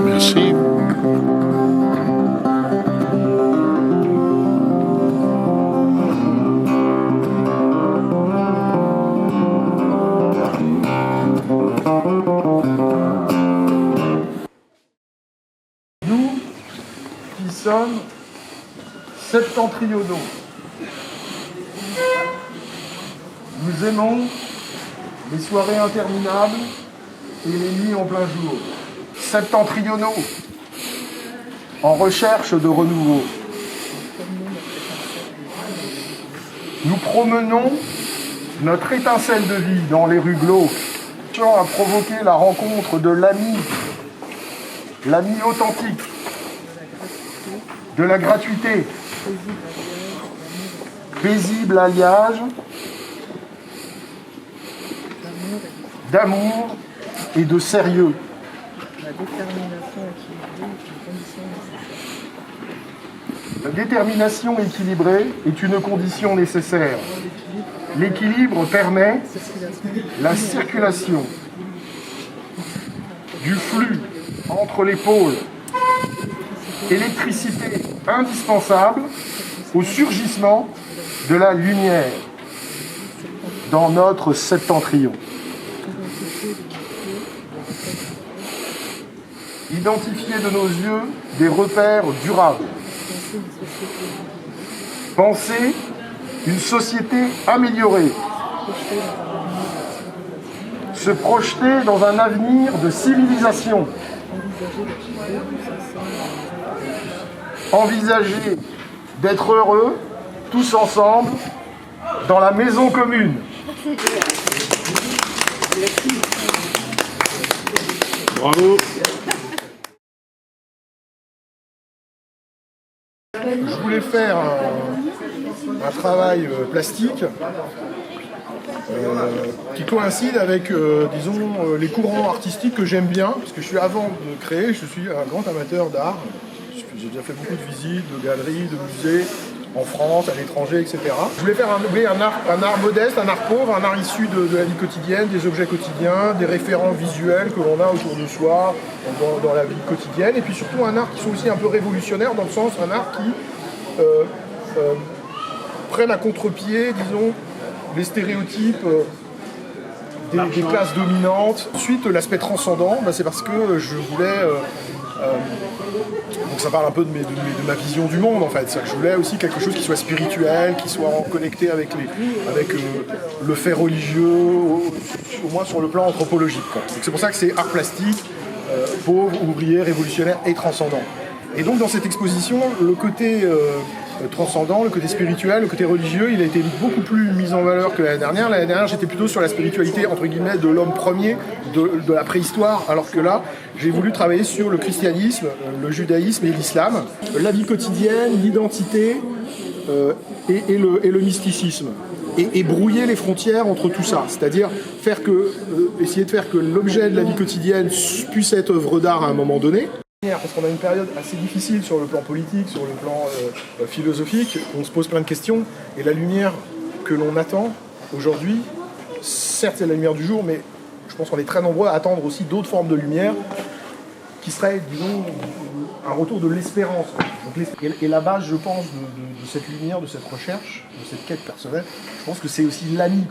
Merci. Nous qui sommes septentrionaux, nous aimons les soirées interminables et les nuits en plein jour. Septentrionaux, en recherche de renouveau. Nous promenons notre étincelle de vie dans les rues glauques, cherchant à provoquer la rencontre de l'ami authentique, de la gratuité, paisible alliage d'amour et de sérieux. La détermination équilibrée est une condition nécessaire. L'équilibre permet la circulation du flux entre les pôles, électricité indispensable au surgissement de la lumière dans notre septentrion. Identifier de nos yeux des repères durables. Penser une société améliorée. Se projeter dans un avenir de civilisation. Envisager d'être heureux, tous ensemble, dans la maison commune. Bravo. Je voulais faire un travail plastique qui coïncide avec, les courants artistiques que j'aime bien, parce que avant de créer, je suis un grand amateur d'art. J'ai déjà fait beaucoup de visites, de galeries, de musées, en France, à l'étranger, etc. Je voulais faire un art modeste, un art pauvre, un art issu de la vie quotidienne, des objets quotidiens, des référents visuels que l'on a autour de soi, dans la vie quotidienne, et puis surtout un art qui soit aussi un peu révolutionnaire, dans le sens, un art qui prenne à contre-pied, disons, les stéréotypes des classes dominantes. Ensuite, l'aspect transcendant, c'est parce que je voulais... donc ça parle un peu de ma vision du monde, en fait. Je voulais aussi quelque chose qui soit spirituel, qui soit connecté avec le fait religieux, au moins sur le plan anthropologique, quoi. Donc c'est pour ça que c'est art plastique, pauvre, ouvrier, révolutionnaire et transcendant. Et donc dans cette exposition, le côté transcendant, le côté spirituel, le côté religieux, il a été beaucoup plus mis en valeur que l'année dernière. L'année dernière, j'étais plutôt sur la spiritualité, entre guillemets, de l'homme premier, de la préhistoire, alors que là, j'ai voulu travailler sur le christianisme, le judaïsme et l'islam, la vie quotidienne, l'identité et le mysticisme. Et brouiller les frontières entre tout ça, c'est-à-dire essayer de faire que l'objet de la vie quotidienne puisse être œuvre d'art à un moment donné. Parce qu'on a une période assez difficile sur le plan politique, sur le plan philosophique, on se pose plein de questions, et la lumière que l'on attend aujourd'hui, certes c'est la lumière du jour, mais je pense qu'on est très nombreux à attendre aussi d'autres formes de lumière, qui seraient, disons, un retour de l'espérance. Et la base, je pense, de cette lumière, de cette recherche, de cette quête personnelle, je pense que c'est aussi l'ami.